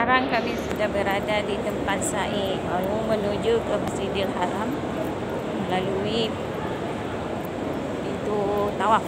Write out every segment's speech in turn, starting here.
Sekarang kami sudah berada di tempat sa'i menuju ke Masjidil Haram melalui pintu tawaf.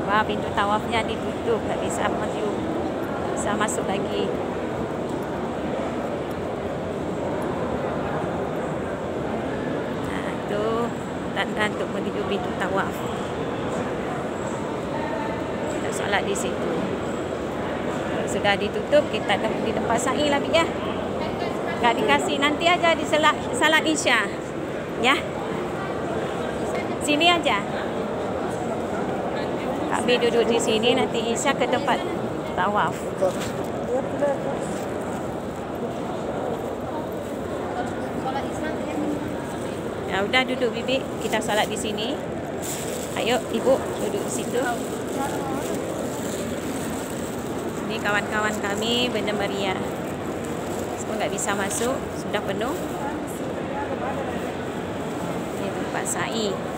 Wah, pintu tawafnya ditutup, tak bisa masuk lagi. Nah, itu tanda untuk menuju pintu tawaf. Kita solat di situ. Sudah ditutup, kita di tempat sa'i lah, ya. Tak dikasih, nanti aja di salat isya. Ya. Sini aja. Kami duduk di sini, nanti isya ke tempat tawaf. Ya udah, duduk bibi, kita salat di sini. Ayo ibu duduk di situ. Ini kawan-kawan kami Banda Maria. Semua nggak bisa masuk, sudah penuh. Ini tempat sa'i.